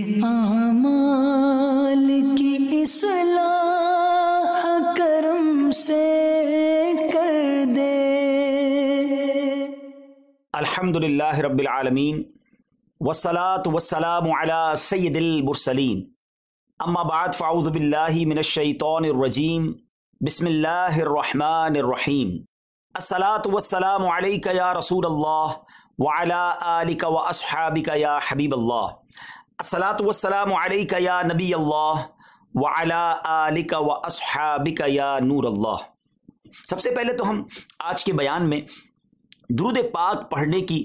اعمال کی اصلاح کرم سے کر دے۔ الحمدللہ رب العالمین والصلاة والسلام علی سید المرسلین، اما بعد فاعوذ باللہ من الشیطان الرجیم، بسم اللہ الرحمن الرحیم۔ الصلاة والسلام علیک یا رسول اللہ وعلی آلک واصحابک یا حبیب اللہ۔ الصلاة والسلام علیک یا نبی اللہ وعلی آلک واصحابک یا نور اللہ۔ سب سے پہلے تو ہم آج کے بیان میں درود پاک پڑھنے کی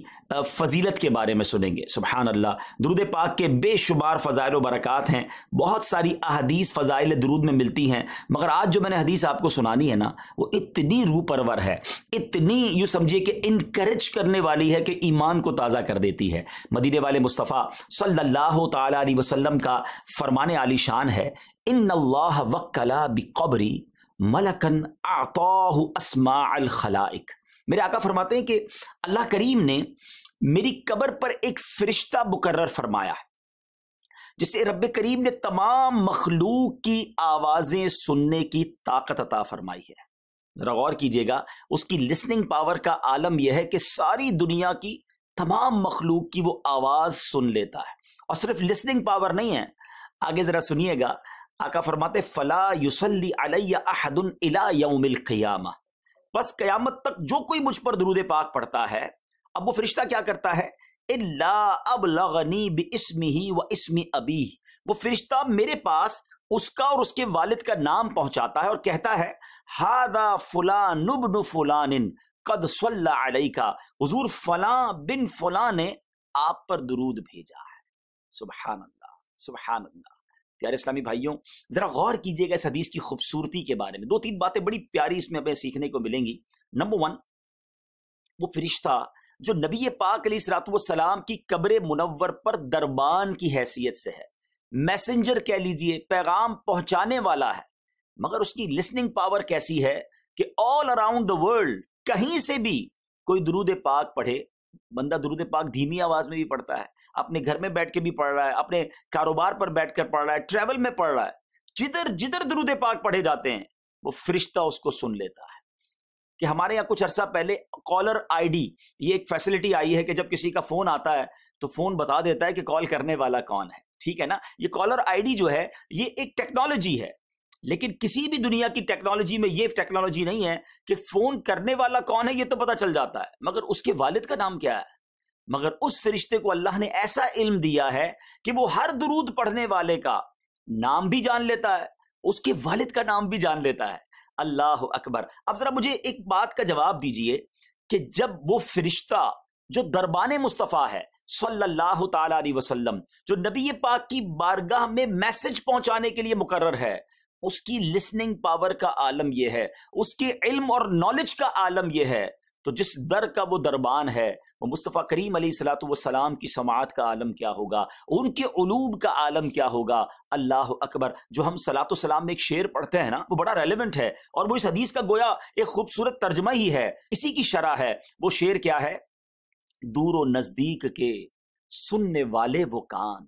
فضیلت کے بارے میں سنیں گے۔ سبحان اللہ، درود پاک کے بے شمار فضائل و برکات ہیں، بہت ساری احادیث فضائل درود میں ملتی ہیں، مگر آج جو میں نے حدیث آپ کو سنانی ہے نا، وہ اتنی روح پرور ہے، اتنی یوں سمجھیے کہ انکریج کرنے والی ہے کہ ایمان کو تازہ کر دیتی ہے۔ مدینے والے مصطفیٰ صلی اللہ تعالی علیہ وسلم کا فرمان عالی شان ہے، ان اللہ وکلا بقبری ملکن اعطاہ اسماء الخلائق۔ میرے آقا فرماتے ہیں کہ اللہ کریم نے میری قبر پر ایک فرشتہ مقرر فرمایا ہے، جسے رب کریم نے تمام مخلوق کی آوازیں سننے کی طاقت عطا فرمائی ہے۔ ذرا غور کیجئے گا، اس کی لسننگ پاور کا عالم یہ ہے کہ ساری دنیا کی تمام مخلوق کی وہ آواز سن لیتا ہے، اور صرف لسننگ پاور نہیں ہے، آگے ذرا سنیے گا، آقا فرماتے فلا یصلی علی احد الی یوم القیامہ، بس قیامت تک جو کوئی مجھ پر درود پاک پڑھتا ہے، اب وہ فرشتہ کیا کرتا ہے، الا ابلغنی باسمہ و اسم ابیہ، وہ فرشتہ میرے پاس اس کا اور اس کے والد کا نام پہنچاتا ہے اور کہتا ہے ھذا فلان ابن فلان قد صلی علیک، حضور فلاں بن فلاں نے آپ پر درود بھیجا ہے۔ سبحان اللہ، سبحان اللہ۔ پیارے اسلامی بھائیوں، ذرا غور کیجئے گا اس حدیث کی خوبصورتی کے بارے میں، دو تین باتیں بڑی پیاری اس میں ہمیں سیکھنے کو ملیں گی۔ نمبر 1، وہ فرشتہ جو نبی پاک علیہ الصلوۃ والسلام کی قبر منور پر دربان کی حیثیت سے ہے، میسنجر کہہ لیجئے، پیغام پہنچانے والا ہے، مگر اس کی لسننگ پاور کیسی ہے کہ آل اراؤنڈ دا ورلڈ کہیں سے بھی کوئی درود پاک پڑھے، بندہ درود پاک دھیمی آواز میں بھی پڑھتا ہے، اپنے گھر میں بیٹھ کے بھی پڑھ رہا ہے، اپنے کاروبار پر بیٹھ کر پڑھ رہا ہے، ٹریول میں پڑھ رہا ہے، جدھر جدھر درود پاک پڑھے جاتے ہیں وہ فرشتہ اس کو سن لیتا ہے۔ کہ ہمارے یہاں کچھ عرصہ پہلے کالر آئی ڈی، یہ ایک فیسلٹی آئی ہے کہ جب کسی کا فون آتا ہے تو فون بتا دیتا ہے کہ کال کرنے والا کون ہے، ٹھیک ہے نا۔ یہ کالر آئی ڈی جو ہے یہ ایک ٹیکنالوجی ہے، لیکن کسی بھی دنیا کی ٹیکنالوجی میں یہ ٹیکنالوجی نہیں ہے کہ فون کرنے والا کون ہے یہ تو پتہ چل جاتا ہے، مگر اس کے والد کا نام کیا ہے۔ مگر اس فرشتے کو اللہ نے ایسا علم دیا ہے کہ وہ ہر درود پڑھنے والے کا نام بھی جان لیتا ہے، اس کے والد کا نام بھی جان لیتا ہے۔ اللہ اکبر۔ اب ذرا مجھے ایک بات کا جواب دیجئے کہ جب وہ فرشتہ جو دربان مصطفیٰ ہے صلی اللہ تعالی علیہ وسلم، جو نبی پاک کی بارگاہ میں میسج پہنچانے کے لیے مقرر ہے، اس کی لسننگ پاور کا عالم یہ ہے، اس کے علم اور نالج کا عالم یہ ہے، تو جس در کا وہ دربان ہے وہ مصطفیٰ کریم علیہ الصلوۃ والسلام کی سماعت کا عالم کیا ہوگا، ان کے علوم کا عالم کیا ہوگا۔ اللہ اکبر۔ جو ہم صلاۃ والسلام میں ایک شعر پڑھتے ہیں نا، وہ بڑا ریلیونٹ ہے، اور وہ اس حدیث کا گویا ایک خوبصورت ترجمہ ہی ہے، اسی کی شرح ہے۔ وہ شعر کیا ہے، دور و نزدیک کے سننے والے وہ کان،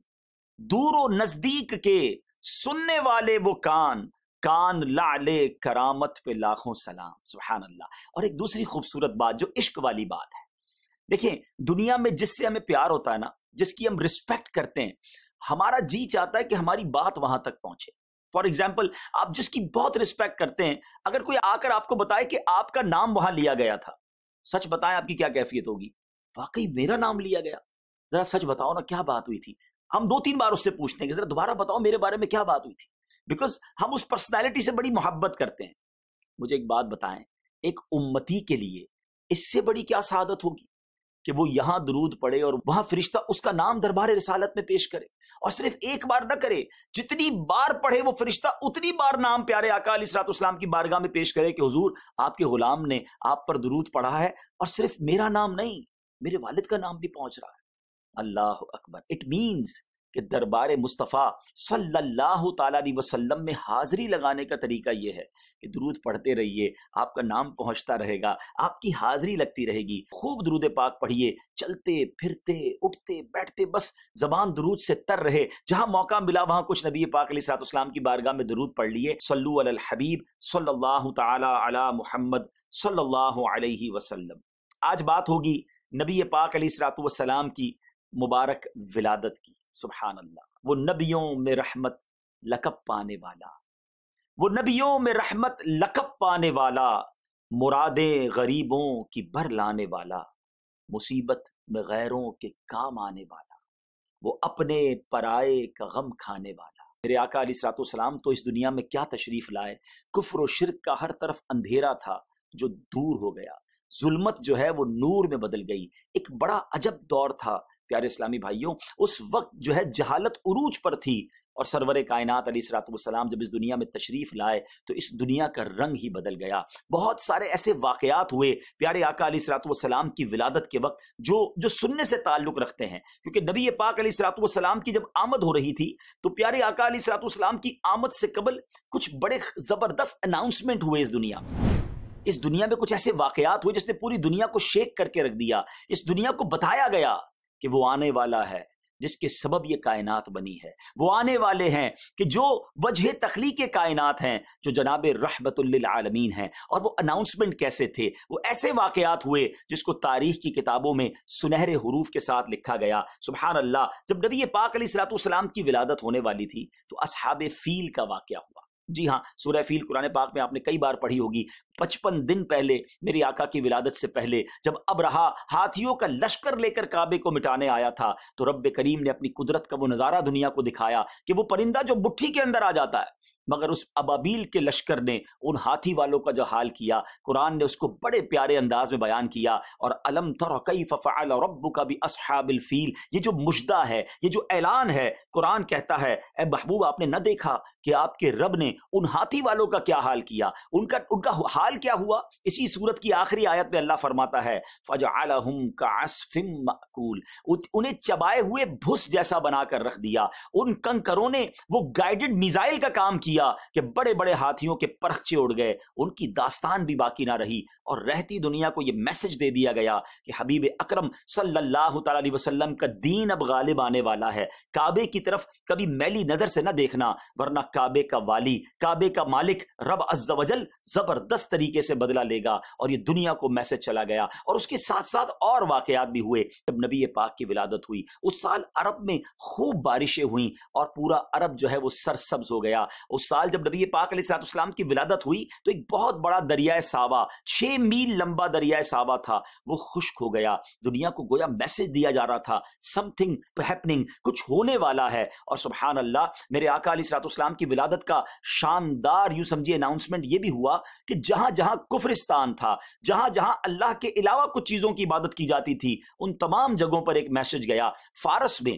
دور و نزدیک کے سننے والے وہ کان، کان لعلے کرامت پہ لاکھوں سلام۔ سبحان اللہ۔ اور ایک دوسری خوبصورت بات جو عشق والی بات ہے، دیکھیں دنیا میں جس سے ہمیں پیار ہوتا ہے نا، جس کی ہم رسپیکٹ کرتے ہیں، ہمارا جی چاہتا ہے کہ ہماری بات وہاں تک پہنچے۔ فار ایگزامپل، آپ جس کی بہت رسپیکٹ کرتے ہیں، اگر کوئی آ کر آپ کو بتائے کہ آپ کا نام وہاں لیا گیا تھا، سچ بتائیں آپ کی کیا کیفیت ہوگی؟ واقعی میرا نام لیا گیا؟ ذرا سچ بتاؤ نا، کیا بات ہوئی تھی؟ ہم 2-3 بار اس سے پوچھتے ہیں کہ ذرا دوبارہ بتاؤ میرے بارے میں کیا بات ہوئی تھی، بیکاز ہم اس پرسنالٹی سے بڑی محبت کرتے ہیں۔ مجھے ایک بات بتائیں، ایک امتی کے لیے اس سے بڑی کیا سعادت ہوگی کہ وہ یہاں درود پڑھے اور وہاں فرشتہ اس کا نام دربار رسالت میں پیش کرے، اور صرف ایک بار نہ کرے، جتنی بار پڑھے وہ فرشتہ اتنی بار نام پیارے آقا علیہ الصلوۃ والسلام کی بارگاہ میں پیش کرے کہ حضور آپ کے غلام نے آپ پر درود پڑھا ہے، اور صرف میرا نام نہیں، میرے والد کا نام بھی پہنچ رہا ہے۔ اللہ اکبر۔ اٹ مینز کہ دربار مصطفیٰ صلی اللہ تعالیٰ علیہ وسلم میں حاضری لگانے کا طریقہ یہ ہے کہ درود پڑھتے رہیے، آپ کا نام پہنچتا رہے گا، آپ کی حاضری لگتی رہے گی، خوب درود پاک پڑھیے، چلتے پھرتے اٹھتے بیٹھتے بس زبان درود سے تر رہے، جہاں موقع ملا وہاں کچھ نبی پاک علیہ الصلوۃ والسلام کی بارگاہ میں درود پڑھ لیے، صلو علی الحبیب صلی اللہ تعالی علی محمد صلی اللہ علیہ وسلم۔ آج بات ہوگی نبی پاک علیہ الصلوۃ والسلام کی مبارک ولادت کی۔ سبحان اللہ، وہ نبیوں میں رحمت لقب پانے والا، وہ نبیوں میں رحمت لقب پانے والا، مرادیں غریبوں کی بھر لانے والا، مصیبت میں غیروں کے کام آنے والا، وہ اپنے پرائے کا غم کھانے والا۔ میرے آقا علیہ الصلوۃ والسلام تو اس دنیا میں کیا تشریف لائے، کفر و شرک کا ہر طرف اندھیرا تھا جو دور ہو گیا، ظلمت جو ہے وہ نور میں بدل گئی۔ ایک بڑا عجب دور تھا پیارے اسلامی بھائیوں، اس وقت جو ہے جہالت عروج پر تھی، اور سرور کائنات علیہ الصلوۃ والسلام جب اس دنیا میں تشریف لائے تو اس دنیا کا رنگ ہی بدل گیا۔ بہت سارے ایسے واقعات ہوئے پیارے آقا علیہ الصلوۃ والسلام کی ولادت کے وقت جو سننے سے تعلق رکھتے ہیں، کیونکہ نبی پاک علیہ الصلوۃ والسلام کی جب آمد ہو رہی تھی تو پیارے آقا علیہ الصلوۃ والسلام کی آمد سے قبل کچھ بڑے زبردست اناؤنسمنٹ ہوئے اس دنیا میں۔ اس دنیا میں کچھ ایسے واقعات ہوئے جس نے پوری دنیا کو شیک کر کے رکھ دیا۔ اس دنیا کو بتایا گیا کہ وہ آنے والا ہے جس کے سبب یہ کائنات بنی ہے، وہ آنے والے ہیں کہ جو وجہ تخلیق کائنات ہیں، جو جناب رحمت للعالمین ہیں۔ اور وہ اناؤنسمنٹ کیسے تھے؟ وہ ایسے واقعات ہوئے جس کو تاریخ کی کتابوں میں سنہرے حروف کے ساتھ لکھا گیا۔ سبحان اللہ، جب نبی پاک علیہ الصلوۃ والسلام کی ولادت ہونے والی تھی تو اصحاب فیل کا واقعہ ہوا۔ جی ہاں، سورہ فیل قرآن پاک میں آپ نے کئی بار پڑھی ہوگی۔ 55 دن پہلے میری آقا کی ولادت سے پہلے جب ابرہا ہاتھیوں کا لشکر لے کر کعبے کو مٹانے آیا تھا تو رب کریم نے اپنی قدرت کا وہ نظارہ دنیا کو دکھایا کہ وہ پرندہ جو مٹھی کے اندر آ جاتا ہے، مگر اس ابابیل کے لشکر نے ان ہاتھی والوں کا جو حال کیا، قرآن نے اس کو بڑے پیارے انداز میں بیان کیا۔ اور الم تر کیف فعل ربک باصحاب الفیل، یہ جو مژدہ ہے، یہ جو اعلان ہے، قرآن کہتا ہے اے محبوب آپ نے نہ دیکھا کہ آپ کے رب نے ان ہاتھی والوں کا کیا حال کیا، ان کا حال کیا ہوا۔ اسی سورت کی آخری آیت میں اللہ فرماتا ہے فجعلہم کعصف مأکول، انہیں چبائے ہوئے بھس جیسا بنا کر رکھ دیا۔ ان کنکروں نے وہ گائیڈڈ میزائل کا کام کیا کہ بڑے بڑے ہاتھیوں کے پرخچے اڑ گئے، ان کی داستان بھی باقی نہ رہی، اور رہتی دنیا کو یہ میسج دے دیا گیا کہ حبیب اکرم صلی اللہ تعالی علیہ وسلم کا دین اب غالب آنے والا ہے۔ کعبے کی طرف کبھی میلی نظر سے نہ دیکھنا، ورنہ کعبے کا والی، کعبے کا مالک رب عز و جل زبردست طریقے سے بدلہ لے گا۔ اور یہ دنیا کو میسج چلا گیا، اور اس کے ساتھ ساتھ اور واقعات بھی ہوئے۔ جب نبی پاک کی ولادت ہوئی اس سال عرب میں خوب بارشیں ہوئیں اور پورا عرب جو ہے وہ سرسبز ہو گیا۔ اس سال جب نبی پاک علیہ الصلوۃ والسلام کی ولادت ہوئی تو ایک بہت بڑا دریائے سابا، 6 میل لمبا دریائے سابا تھا، وہ خشک ہو گیا۔ دنیا کو گویا میسج دیا جا رہا تھا سم تھنگ ہیپننگ، کچھ ہونے والا ہے۔ اور سبحان اللہ، میرے آقا علیہ الصلوۃ والسلام کی ولادت کا شاندار یوں سمجھیے اناؤنسمنٹ یہ بھی ہوا کہ جہاں جہاں کفرستان تھا، جہاں جہاں اللہ کے علاوہ کچھ چیزوں کی عبادت کی جاتی تھی، ان تمام جگہوں پر ایک میسج گیا۔ فارس میں،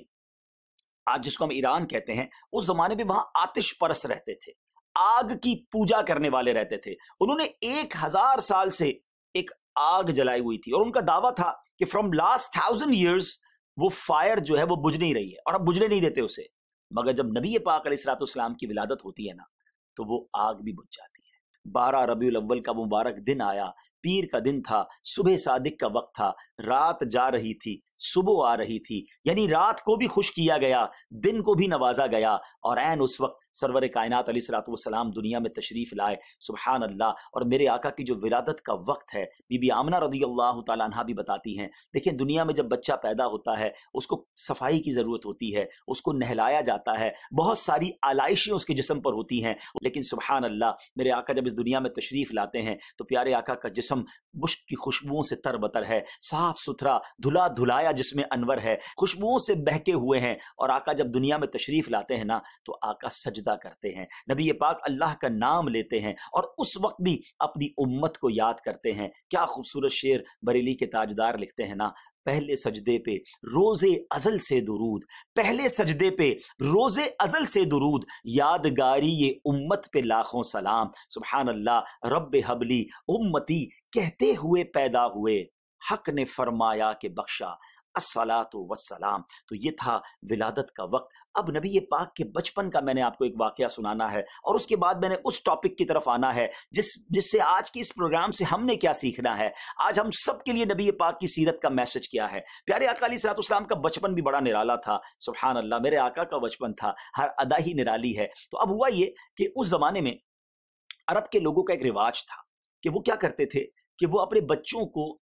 آج جس کو ہم ایران کہتے ہیں، اس زمانے میں وہاں آتش پرست رہتے تھے، آگ کی پوجا کرنے والے رہتے تھے۔ انہوں نے 1000 سال سے ایک آگ جلائی ہوئی تھی، اور ان کا دعویٰ تھا کہ فرام لاسٹ 1000 ایئرز وہ فائر جو ہے وہ بجھ نہیں رہی ہے، اور اب بجھنے نہیں دیتے اسے۔ مگر جب نبی پاک علیہ الصلوۃ والسلام کی ولادت ہوتی ہے نا تو وہ آگ بھی بجھ جاتی ہے۔ 12 ربیع الاول کا مبارک دن آیا، پیر کا دن تھا، صبح صادق کا وقت تھا، رات جا رہی تھی، صبح آ رہی تھی، یعنی رات کو بھی خوش کیا گیا، دن کو بھی نوازا گیا، اور عین اس وقت سرور کائنات علیہ الصلوۃ والسلام دنیا میں تشریف لائے۔ سبحان اللہ۔ اور میرے آقا کی جو ولادت کا وقت ہے، بی بی آمنہ رضی اللہ تعالیٰ عنہا بھی بتاتی ہیں، دیکھیں دنیا میں جب بچہ پیدا ہوتا ہے اس کو صفائی کی ضرورت ہوتی ہے، اس کو نہلایا جاتا ہے، بہت ساری آلائشیں اس کے جسم پر ہوتی ہیں، لیکن سبحان اللہ میرے آقا جب اس دنیا میں تشریف لاتے ہیں تو پیارے آقا کا جسم مشک کی خوشبوؤں سے تر بتر ہے، صاف ستھرا دھلا دھلایا جس میں انور ہے، خوشبوؤں سے بہکے ہوئے ہیں۔ اور آقا جب دنیا میں تشریف لاتے ہیں نا تو آقا سجدہ کرتے ہیں، نبی پاک اللہ کا نام لیتے ہیں، اور اس وقت بھی اپنی امت کو یاد کرتے ہیں۔ کیا خوبصورت شعر بریلی کے تاجدار لکھتے ہیں نا، پہلے سجدے پہ روز ازل سے درود، پہلے سجدے پہ روز ازل سے درود، یادگاری یہ امت پہ لاکھوں سلام۔ سبحان اللہ۔ رب حبلی امتی کہتے ہوئے پیدا ہوئے، حق نے فرمایا کہ بخشا، الصلاۃ والسلام۔ تو یہ تھا ولادت کا وقت۔ اب نبی پاک کے بچپن کا میں نے آپ کو ایک واقعہ سنانا ہے، اور اس کے بعد میں نے اس ٹاپک کی طرف آنا ہے جس سے آج کی اس پروگرام سے ہم نے کیا سیکھنا ہے۔ آج ہم سب کے لیے نبی پاک کی سیرت کا میسج کیا ہے۔ پیارے آقا علیہ الصلوۃ والسلام کا بچپن بھی بڑا نرالا تھا، سبحان اللہ، میرے آقا کا بچپن تھا، ہر ادا ہی نرالی ہے۔ تو اب ہوا یہ کہ اس زمانے میں عرب کے لوگوں کا ایک رواج تھا کہ وہ کیا کرتے تھے کہ وہ اپنے بچوں کو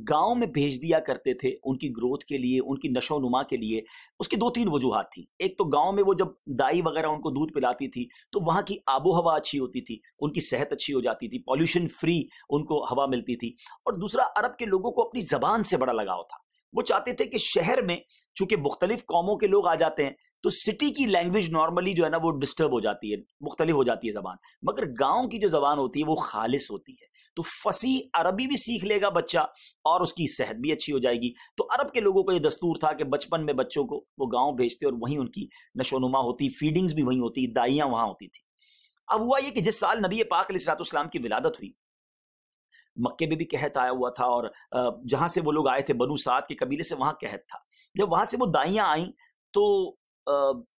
گاؤں میں بھیج دیا کرتے تھے ان کی گروتھ کے لیے، ان کی نشو و نما کے لیے۔ اس کی 2-3 وجوہات تھیں۔ ایک تو گاؤں میں وہ جب دائی وغیرہ ان کو دودھ پلاتی تھی تو وہاں کی آب و ہوا اچھی ہوتی تھی، ان کی صحت اچھی ہو جاتی تھی، پالوشن فری ان کو ہوا ملتی تھی۔ اور دوسرا، عرب کے لوگوں کو اپنی زبان سے بڑا لگاؤ تھا۔ وہ چاہتے تھے کہ شہر میں چونکہ مختلف قوموں کے لوگ آ جاتے ہیں تو سٹی کی لینگویج نارملی جو ہے نا وہ ڈسٹرب ہو جاتی ہے، مختلف ہو جاتی ہے زبان، مگر گاؤں کی جو زبان ہوتی ہے وہ خالص ہوتی ہے۔ تو فصیح عربی بھی سیکھ لے گا بچہ اور اس کی صحت بھی اچھی ہو جائے گی۔ تو عرب کے لوگوں کا یہ دستور تھا کہ بچپن میں بچوں کو وہ گاؤں بھیجتے اور وہیں ان کی نشو و نما ہوتی، فیڈنگز بھی وہیں ہوتی، دائیاں وہاں ہوتی تھی۔ اب ہوا یہ کہ جس سال نبی پاک علیہ الصلوۃ والسلام کی ولادت ہوئی، مکے میں بھی قحط آیا ہوا تھا، اور جہاں سے وہ لوگ آئے تھے بنو سعد کے قبیلے سے وہاں قحط تھا۔ جب وہاں سے وہ دائیاں آئیں تو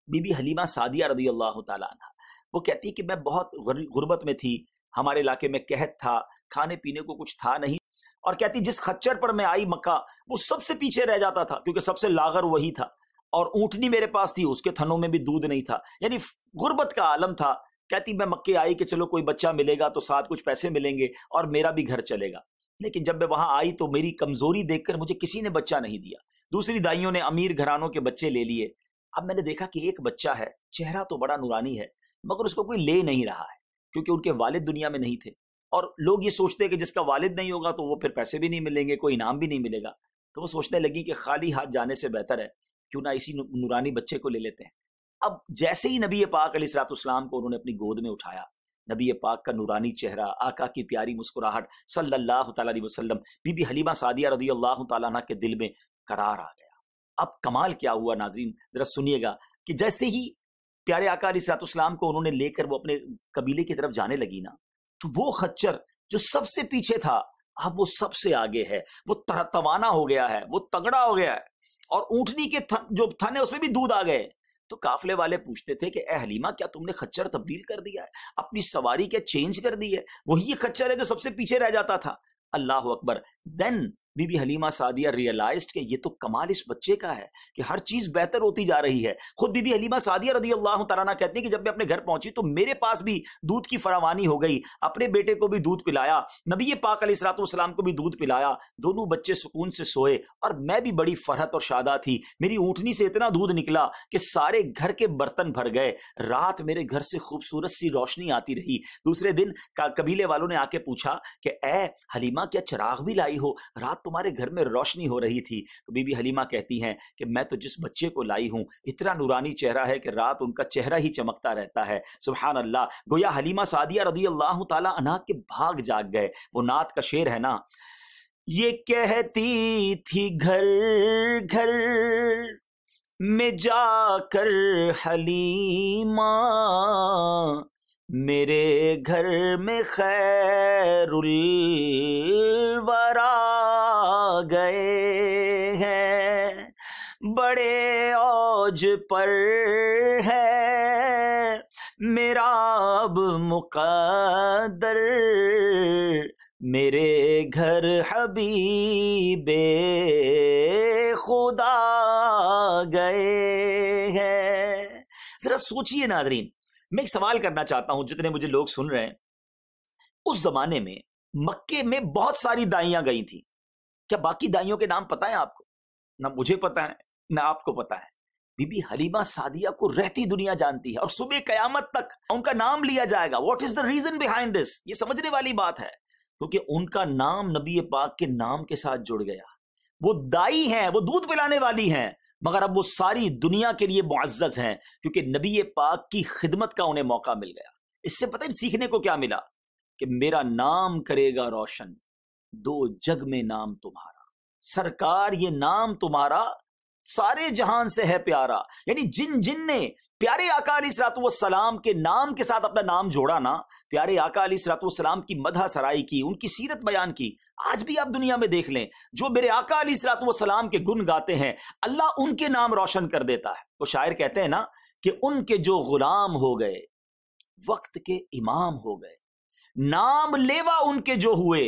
بی بی حلیمہ سعدیہ رضی اللہ تعالیٰ عنہ وہ کہتی کہ میں بہت غربت میں تھی، ہمارے علاقے میں قحط تھا، کھانے پینے کو کچھ تھا نہیں، اور کہتی جس خچر پر میں آئی مکہ وہ سب سے پیچھے رہ جاتا تھا کیونکہ سب سے لاغر وہی تھا، اور اونٹنی میرے پاس تھی، اس کے تھنوں میں بھی دودھ نہیں تھا، یعنی غربت کا عالم تھا۔ کہتی میں مکے آئی کہ چلو کوئی بچہ ملے گا تو ساتھ کچھ پیسے ملیں گے اور میرا بھی گھر چلے گا، لیکن جب میں وہاں آئی تو میری کمزوری دیکھ کر مجھے کسی نے بچہ نہیں دیا، دوسری دائیوں نے امیر گھرانوں کے بچے لے لیے۔ اب میں نے دیکھا کہ ایک بچہ ہے، چہرہ تو بڑا نورانی ہے، مگر اس کو کوئی لے نہیں رہا ہے کیونکہ ان کے والد دنیا میں نہیں تھے، اور لوگ یہ سوچتے کہ جس کا والد نہیں ہوگا تو وہ پھر پیسے بھی نہیں ملیں گے، کوئی انعام بھی نہیں ملے گا۔ تو وہ سوچنے لگی کہ خالی ہاتھ جانے سے بہتر ہے کیوں نہ اسی نورانی بچے کو لے لیتے ہیں۔ اب جیسے ہی نبی پاک علیہ الصلوۃ والسلام کو انہوں نے اپنی گود میں اٹھایا، نبی پاک کا نورانی چہرہ، آقا کی پیاری مسکراہٹ صلی اللہ تعالیٰ علیہ وسلم، بی بی حلیمہ سعدیہ رضی اللہ تعالیٰ عنہ کے دل میں قرار آ گیا۔ اب کمال کیا ہوا ناظرین، ذرا سنیے گا کہ جیسے ہی پیارے آقا علیہ الصلوۃ والسلام کو انہوں نے لے کر وہ اپنے قبیلے کی طرف جانے لگی نا، تو وہ خچر جو سب سے پیچھے تھا اب وہ سب سے آگے ہے، وہ توانا ہو گیا ہے، وہ تگڑا ہو گیا ہے، اور اونٹنی کے جو تھن ہے اس میں بھی دودھ آ گئے۔ تو قافلے والے پوچھتے تھے کہ اے حلیمہ کیا تم نے خچر تبدیل کر دیا ہے، اپنی سواری کیا چینج کر دی ہے؟ وہی یہ خچر ہے جو سب سے پیچھے رہ جاتا تھا۔ اللہ اکبر۔ Then Bibi Halima Sadia realized کہ یہ تو کمال اس بچے کا ہے کہ ہر چیز بہتر ہوتی جا رہی ہے۔ خود بی بی حلیمہ سعدیہ رضی اللہ تعالیٰ عنہ کہتی ہیں کہ جب میں اپنے گھر پہنچی تو میرے پاس بھی دودھ کی فراوانی ہو گئی، اپنے بیٹے کو بھی دودھ پلایا، نبی پاک علیہ الصلوۃ والسلام کو بھی دودھ پلایا، دونوں بچے سکون سے سوئے، اور میں بھی بڑی فرحت اور شادہ تھی۔ میری اونٹنی سے اتنا دودھ نکلا کہ سارے گھر کے برتن بھر گئے، رات میرے گھر سے خوبصورت سی روشنی آتی رہی۔ دوسرے دن قبیلے والوں نے آ کے پوچھا کہ اے حلیمہ کیا چراغ بھی لائی ہو، رات تمہارے گھر میں روشنی ہو رہی تھی۔ تو بی بی حلیمہ کہتی ہیں کہ میں تو جس بچے کو لائی ہوں اتنا نورانی چہرہ ہے کہ رات ان کا چہرہ ہی چمکتا رہتا ہے۔ سبحان اللہ۔ گویا حلیمہ سعدیہ رضی اللہ تعالی عنہ کے بھاگ جاگ گئے۔ وہ نعت کا شعر ہے نا، یہ کہتی تھی گھر گھر میں جا کر حلیمہ، میرے گھر میں خیر الورا گئے ہیں، بڑے اوج پر ہے میرا اب مقدر، میرے گھر حبیب خدا گئے ہیں۔ ذرا سوچئے ناظرین، میں ایک سوال کرنا چاہتا ہوں جتنے مجھے لوگ سن رہے ہیں، اس زمانے میں مکے میں بہت ساری دائیاں گئی تھیں، کیا باقی دائیوں کے نام پتہ ہیں آپ کو؟ نہ مجھے پتہ ہے نہ آپ کو پتہ ہے۔ بی بی حلیمہ سعدیہ کو رہتی دنیا جانتی ہے، اور صبح قیامت تک ان کا نام لیا جائے گا۔ What is the reason behind this? یہ سمجھنے والی بات ہے، کیونکہ ان کا نام نبی پاک کے نام کے ساتھ جڑ گیا۔ وہ دائی ہیں، وہ دودھ پلانے والی ہیں، مگر اب وہ ساری دنیا کے لیے معزز ہیں کیونکہ نبی پاک کی خدمت کا انہیں موقع مل گیا۔ اس سے پتہ ہے سیکھنے کو کیا ملا؟ کہ میرا نام کرے گا روشن دو جگ میں نام تمہارا، سرکار یہ نام تمہارا سارے جہان سے ہے پیارا. یعنی جن نے پیارے آقا علیہ الصلوۃ والسلام کے نام کے ساتھ اپنا نام جوڑا نا، پیارے آقا علیہ الصلوۃ والسلام کی مدح سرائی کی، ان کی سیرت بیان کی. آج بھی آپ دنیا میں دیکھ لیں، جو میرے آقا علیہ الصلوۃ والسلام کے گن گاتے ہیں، اللہ ان کے نام روشن کر دیتا ہے. تو شاعر کہتے ہیں نا کہ ان کے جو غلام ہو گئے وقت کے امام ہو گئے، نام لیوا ان کے جو ہوئے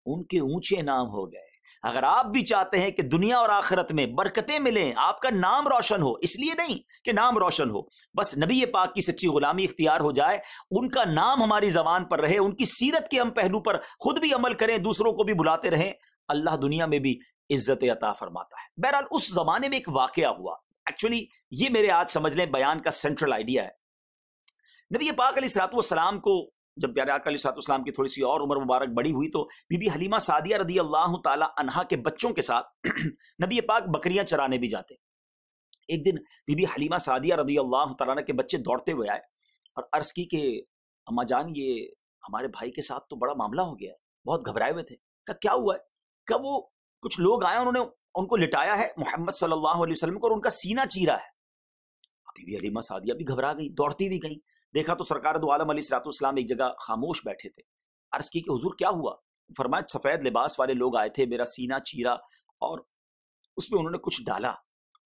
ان کے اونچے نام ہو گئے. اگر آپ بھی چاہتے ہیں کہ دنیا اور آخرت میں برکتیں ملیں، آپ کا نام روشن ہو، اس لیے نہیں کہ نام روشن ہو، بس نبی پاک کی سچی غلامی اختیار ہو جائے، ان کا نام ہماری زبان پر رہے، ان کی سیرت کے ہم پہلو پر خود بھی عمل کریں، دوسروں کو بھی بلاتے رہیں، اللہ دنیا میں بھی عزت عطا فرماتا ہے. بہرحال اس زمانے میں ایک واقعہ ہوا. ایکچولی یہ میرے آج سمجھ لیں بیان کا سینٹرل آئیڈیا ہے. نبی پاک علیہ الصلوۃ والسلام کو جب پیارے آقا علیہ الصلوۃ والسلام کی تھوڑی سی اور عمر مبارک بڑی ہوئی تو بی بی حلیمہ سعدیہ رضی اللہ تعالی عنہا کے بچوں کے ساتھ نبی پاک بکریاں چرانے بھی جاتے. ایک دن بی بی حلیمہ سعدیہ رضی اللہ تعالیٰ عنہ کے بچے دوڑتے ہوئے آئے اور عرض کی کہ اما جان یہ ہمارے بھائی کے ساتھ تو بڑا معاملہ ہو گیا ہے. بہت گھبرائے ہوئے تھے. کہا کیا ہوا ہے؟ کہ وہ کچھ لوگ آئے، انہوں نے ان کو لٹایا ہے محمد صلی اللہ علیہ وسلم کو اور ان کا سینہ چیرا ہے. بی بی حلیمہ سعدیہ بھی گھبرا گئی، دوڑتی بھی گئی. دیکھا تو سرکار دو عالم علیہ الصلوۃ والسلام ایک جگہ خاموش بیٹھے تھے. عرض کی کہ حضور کیا ہوا؟ فرمایا سفید لباس والے لوگ آئے تھے، میرا سینہ چیرا اور اس میں انہوں نے کچھ ڈالا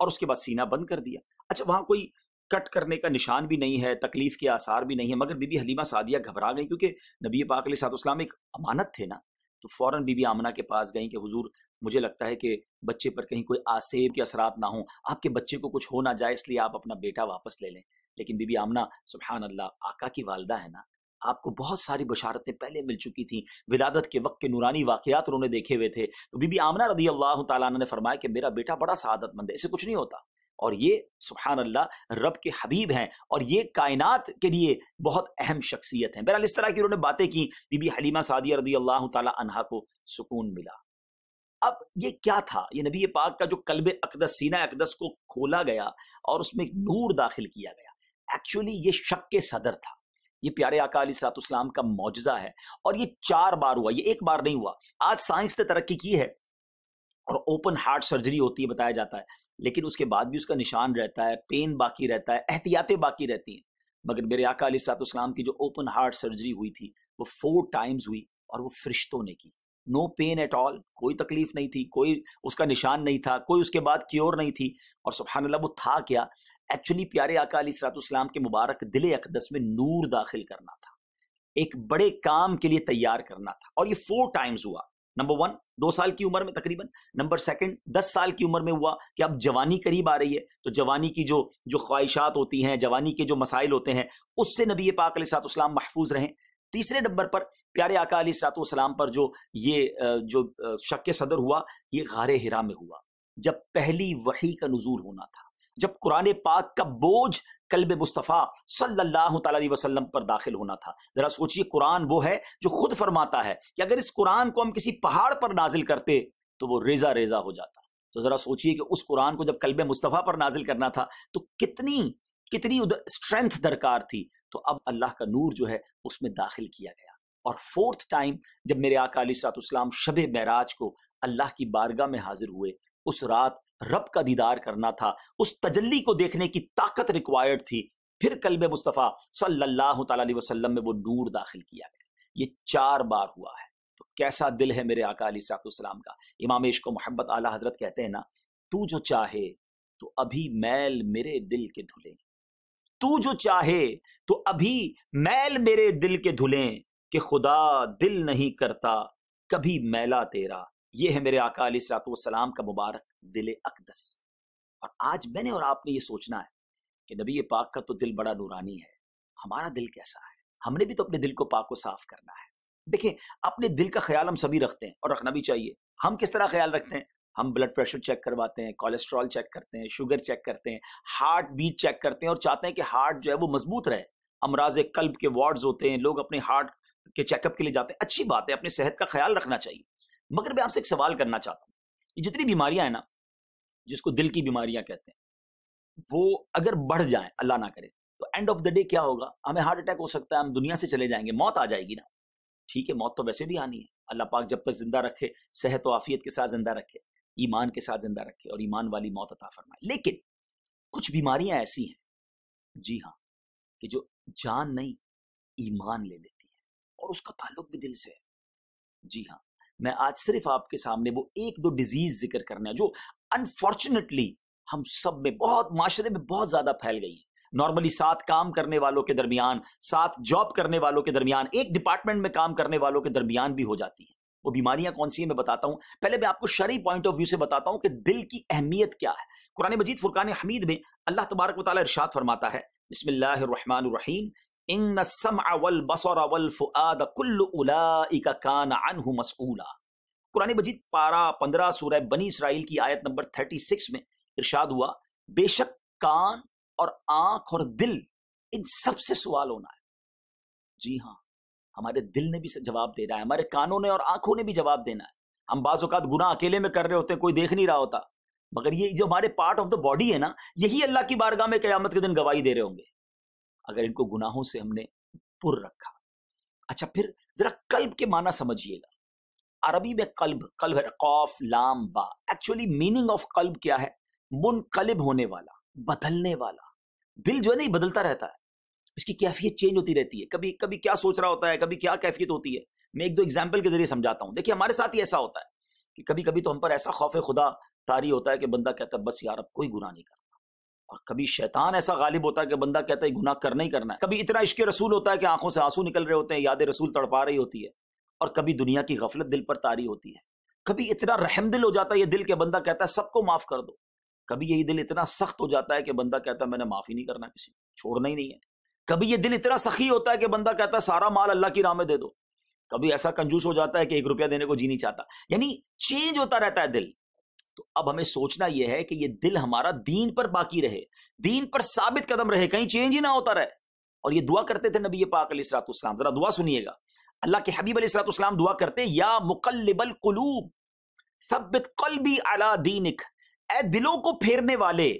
اور اس کے بعد سینہ بند کر دیا. اچھا وہاں کوئی کٹ کرنے کا نشان بھی نہیں ہے، تکلیف کے آثار بھی نہیں ہے، مگر بی بی حلیمہ سعدیہ گھبرا گئی کیونکہ نبی پاک علیہ الصلوۃ والسلام ایک امانت تھے نا. تو فوراً بی بی آمنہ کے پاس گئیں کہ حضور مجھے لگتا ہے کہ بچے پر کہیں کوئی آسیب کے اثرات نہ ہوں، آپ کے بچے کو کچھ ہو نہ جائے، اس لیے آپ اپنا بیٹا واپس لے لیں. لیکن بی بی آمنہ سبحان اللہ آقا کی والدہ ہے نا، آپ کو بہت ساری بشارتیں پہلے مل چکی تھیں، ولادت کے وقت کے نورانی واقعات انہوں نے دیکھے ہوئے تھے. تو بی بی آمنہ رضی اللہ تعالیٰ عنہ نے فرمایا کہ میرا بیٹا بڑا سعادت مند ہے، اسے کچھ نہیں ہوتا، اور یہ سبحان اللہ رب کے حبیب ہیں اور یہ کائنات کے لیے بہت اہم شخصیت ہیں. بہرحال اس طرح کی انہوں نے باتیں کی. بی بی حلیمہ سعدیہ رضی اللہ تعالیٰ عنہا کو سکون ملا. اب یہ کیا تھا؟ یہ نبی پاک کا جو قلب اقدس، سینہ اقدس کو کھولا گیا اور اس میں ایک نور داخل کیا گیا. ایکچولی یہ شق کے صدر تھا. یہ پیارے آقا علیہ الصلوۃ والسلام کا معجزہ ہے اور یہ 4 بار ہوا، یہ ایک بار نہیں ہوا. آج سائنس نے ترقی کی ہے اور اوپن ہارٹ سرجری ہوتی ہے بتایا جاتا ہے، لیکن اس کے بعد بھی اس کا نشان رہتا ہے، پین باقی رہتا ہے، احتیاطیں باقی رہتی ہیں. مگر میرے آقا علیہ الصلوۃ والسلام کی جو اوپن ہارٹ سرجری ہوئی تھی وہ 4 ٹائمز ہوئی اور وہ فرشتوں نے کی. نو پین ایٹ آل، کوئی تکلیف نہیں تھی، کوئی اس کا نشان نہیں تھا، کوئی اس کے بعد کیور نہیں تھی. اور سبحان اللہ وہ تھا کیا؟ ایکچولی پیارے آقا علیہ الصلوۃ والسلام کے مبارک دل اقدس میں نور داخل کرنا تھا، ایک بڑے کام کے لیے تیار کرنا تھا. اور یہ 4 ٹائمز ہوا. نمبر 1 2 سال کی عمر میں تقریباً، نمبر 2 10 سال کی عمر میں ہوا کہ اب جوانی قریب آ رہی ہے تو جوانی کی جو خواہشات ہوتی ہیں، جوانی کے جو مسائل ہوتے ہیں، اس سے نبی پاک علیہ الصلوۃ والسلام محفوظ رہیں. تیسرے نمبر پر پیارے آقا علیہ الصلوۃ والسلام پر جو شق صدر ہوا یہ غار حرا میں ہوا، جب پہلی وحی کا نزول ہونا تھا، جب قرآن پاک کا بوجھ قلب مصطفیٰ صلی اللہ تعالی علیہ وسلم پر داخل ہونا تھا. ذرا سوچئے، قرآن وہ ہے جو خود فرماتا ہے کہ اگر اس قرآن کو ہم کسی پہاڑ پر نازل کرتے تو وہ ریزہ ریزہ ہو جاتا. تو ذرا سوچئے کہ اس قرآن کو جب قلب مصطفیٰ پر نازل کرنا تھا تو کتنی اسٹرینتھ درکار تھی. تو اب اللہ کا نور جو ہے اس میں داخل کیا گیا. اور 4th ٹائم جب میرے آقا علیہ الصلوۃ والسلام شب معراج کو اللہ کی بارگاہ میں حاضر ہوئے، اس رات رب کا دیدار کرنا تھا، اس تجلی کو دیکھنے کی طاقت ریکوائرڈ تھی. پھر قلب مصطفیٰ صلی اللہ تعالی علیہ وسلم میں وہ نور داخل کیا گیا. یہ 4 بار ہوا ہے. تو کیسا دل ہے میرے آقا علیہ الصلوۃ والسلام کا. امام عشق و محبت اعلیٰ حضرت کہتے ہیں نا، تو جو چاہے تو ابھی میل میرے دل کے دھلیں، تو جو چاہے تو ابھی میل میرے دل کے دھلیں، کہ خدا دل نہیں کرتا کبھی میلا تیرا. یہ ہے میرے آقا علیہ الصلوۃ والسلام کا مبارک دل اقدس. اور آج میں نے اور آپ نے یہ سوچنا ہے کہ نبی پاک کا تو دل بڑا نورانی ہے، ہمارا دل کیسا ہے؟ ہم نے بھی تو اپنے دل کو پاک و صاف کرنا ہے. دیکھیں اپنے دل کا خیال ہم سبھی رکھتے ہیں اور رکھنا بھی چاہیے. ہم کس طرح خیال رکھتے ہیں؟ ہم بلڈ پریشر چیک کرواتے ہیں، کولیسٹرول چیک کرتے ہیں، شوگر چیک کرتے ہیں، ہارٹ بیٹ چیک کرتے ہیں اور چاہتے ہیں کہ ہارٹ جو ہے وہ مضبوط رہے. امراض قلب کے وارڈز ہوتے ہیں، لوگ اپنے ہارٹ کے چیک اپ کے لیے جاتے ہیں. اچھی بات ہے، اپنے صحت کا خیال رکھنا چاہیے. مگر میں آپ سے ایک سوال کرنا چاہتا ہوں، یہ جتنی بیماریاں ہیں نا جس کو دل کی بیماریاں کہتے ہیں، وہ اگر بڑھ جائیں اللہ نہ کرے تو اینڈ آف دا ڈے کیا ہوگا؟ ہمیں ہارٹ اٹیک ہو سکتا ہے، ہم دنیا سے چلے جائیں گے، موت آ جائے گی نا. ٹھیک ہے، موت تو ویسے بھی آنی ہے، اللہ پاک جب تک زندہ رکھے، صحت و عافیت کے ساتھ زندہ رکھے. ایمان کے ساتھ زندہ رکھے اور ایمان والی موت عطا فرمائے. لیکن کچھ بیماریاں ایسی ہیں جی ہاں کہ جو جان نہیں ایمان لے لیتی ہے اور اس کا تعلق بھی دل سے ہے. جی ہاں میں آج صرف آپ کے سامنے وہ ایک دو ڈیزیز ذکر کرنا ہے جو انفارچونیٹلی ہم سب میں بہت معاشرے میں بہت زیادہ پھیل گئی ہیں. نارملی 7 کام کرنے والوں کے درمیان 7 جاب کرنے والوں کے درمیان ایک ڈپارٹمنٹ میں کام کرنے والوں کے درمیان بھی ہو جاتی ہیں. وہ بیماریاں کون سی ہیں میں بتاتا ہوں. پہلے میں آپ کو شرعی پوائنٹ آف ویو سے بتاتا ہوں کہ دل کی اہمیت کیا ہے. قرآن مجید فرقان حمید میں اللہ تبارک و تعالی ارشاد فرماتا ہے بسم اللہ الرحمن الرحیم ان السمع والبصر والفؤاد كل اولئک کان عنہ مسئولا. قرآن مجید پارہ 15 سورہ بنی اسرائیل کی آیت نمبر 36 میں ارشاد ہوا بے شک کان اور آنکھ اور دل ان سب سے سوال ہونا ہے. جی ہاں ہمارے دل نے بھی جواب دے رہا ہے, ہمارے کانوں نے اور آنکھوں نے بھی جواب دینا ہے. ہم بعض اوقات گناہ اکیلے میں کر رہے ہوتے ہیں, کوئی دیکھ نہیں رہا ہوتا, مگر یہ جو ہمارے پارٹ آف دا باڈی ہے نا, یہی اللہ کی بارگاہ میں قیامت کے دن گواہی دے رہے ہوں گے اگر ان کو گناہوں سے ہم نے پر رکھا. اچھا پھر ذرا قلب کے معنی سمجھیے گا. عربی میں قلب ہے قاف لام با. ایکچولی میننگ آف قلب کیا ہے؟ منقلب ہونے والا, بدلنے والا. دل جو ہے نہیں بدلتا رہتا ہے, اس کی کیفیت چینج ہوتی رہتی ہے. کبھی کبھی کیا سوچ رہا ہوتا ہے, کبھی کیا کیفیت ہوتی ہے. میں ایک دو ایگزامپل کے ذریعے سمجھاتا ہوں. دیکھیے ہمارے ساتھ ہی ایسا ہوتا ہے کہ کبھی کبھی تو ہم پر ایسا خوف خدا طاری ہوتا ہے کہ بندہ کہتا ہے بس یار اب کوئی گناہ نہیں کرنا, اور کبھی شیطان ایسا غالب ہوتا ہے کہ بندہ کہتا ہے گناہ کرنا ہی کرنا ہے. کبھی اتنا عشق رسول ہوتا ہے کہ آنکھوں سے آنسو نکل رہے ہوتے ہیں, یاد رسول تڑپا رہی ہوتی ہے, اور کبھی دنیا کی غفلت دل پر طاری ہوتی ہے. کبھی اتنا رحم دل ہو جاتا ہے یہ دل کہ بندہ کہتا ہے سب کو معاف کر دو. کبھی یہی دل اتنا سخت ہو جاتا ہے کہ بندہ کہتا ہے میں نے معافی نہیں کرنا کسی کو, چھوڑنا ہی نہیں ہے. کبھی یہ دل اتنا سخی ہوتا ہے کہ بندہ کہتا ہے سارا مال اللہ کی راہ میں دے دو. کبھی ایسا کنجوس ہو جاتا ہے کہ 1 روپیہ دینے کو جی نہیں چاہتا. یعنی چینج ہوتا رہتا ہے دل. تو اب ہمیں سوچنا یہ ہے کہ یہ دل ہمارا دین پر باقی رہے, دین پر ثابت قدم رہے, کہیں چینج ہی نہ ہوتا رہے. اور یہ دعا کرتے تھے نبی پاک علیہ الصلوۃ والسلام. ذرا دعا سنیے گا. اللہ کے حبیب علیہ الصلوۃ والسلام دعا کرتے یا مقلب القلوب ثبت قلبی علی دینک, اے دلوں کو پھیرنے والے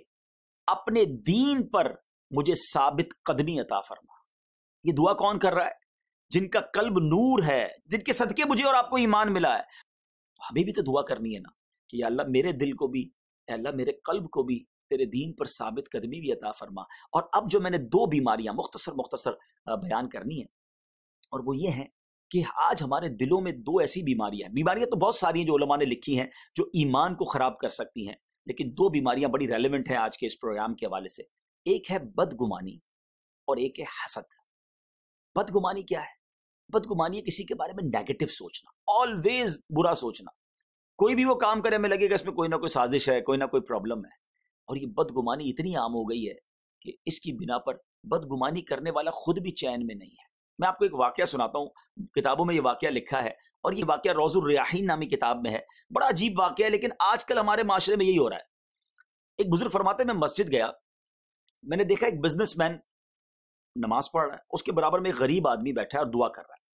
اپنے دین پر مجھے ثابت قدمی عطا فرما. یہ دعا کون کر رہا ہے؟ جن کا قلب نور ہے, جن کے صدقے مجھے اور آپ کو ایمان ملا ہے. ہمیں بھی تو دعا کرنی ہے نا کہ یا اللہ میرے دل کو بھی, اے اللہ میرے قلب کو بھی تیرے دین پر ثابت قدمی بھی عطا فرما. اور اب جو میں نے 2 بیماریاں مختصر بیان کرنی ہیں, اور وہ یہ ہیں کہ آج ہمارے دلوں میں 2 ایسی بیماریاں تو بہت ساری ہیں جو علماء نے لکھی ہیں جو ایمان کو خراب کر سکتی ہیں, لیکن 2 بیماریاں بڑی ریلیونٹ ہیں آج کے اس پروگرام کے حوالے سے. ایک ہے بدگمانی اور ایک ہے حسد. بدگمانی کیا ہے؟ بدگمانی ہے کسی کے بارے میں نیگیٹو سوچنا, آلویز برا سوچنا. کوئی بھی وہ کام کرے ہمیں لگے گا اس میں کوئی نہ کوئی سازش ہے, کوئی نہ کوئی پرابلم ہے. اور یہ بدگمانی اتنی عام ہو گئی ہے کہ اس کی بنا پر بدگمانی کرنے والا خود بھی چین میں نہیں ہے. میں آپ کو ایک واقعہ سناتا ہوں, کتابوں میں یہ واقعہ لکھا ہے, اور یہ واقعہ روض الریاحین نامی کتاب میں ہے. بڑا عجیب واقعہ ہے, لیکن آج کل ہمارے معاشرے میں یہی ہو رہا ہے. ایک بزرگ فرماتے ہیں میں مسجد گیا, میں نے دیکھا ایک بزنس مین نماز پڑھ رہا ہے, اس کے برابر میں ایک غریب آدمی بیٹھا ہے اور دعا کر رہا ہے.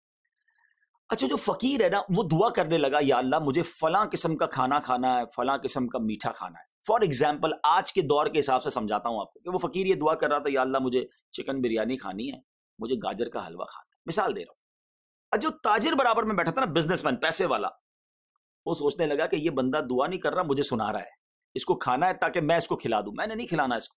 اچھا جو فقیر ہے نا وہ دعا کرنے لگا یا اللہ مجھے فلاں قسم کا کھانا کھانا ہے, فلاں قسم کا میٹھا کھانا ہے. فار ایگزامپل آج کے دور کے حساب سے سمجھاتا ہوں آپ کو کہ وہ فقیر یہ دعا کر رہا تھا یا اللہ مجھے چکن بریانی کھانی ہے, مجھے گاجر کا حلوہ کھانا ہے, مثال دے رہا ہوں. جو تاجر برابر میں بیٹھا تھا نا, بزنس مین پیسے والا, وہ سوچنے لگا کہ یہ بندہ دعا نہیں کر رہا, مجھے سنا رہا ہے, اس کو کھانا ہے تاکہ میں اس کو کھلا دوں. میں نے نہیں کھلانا اس کو.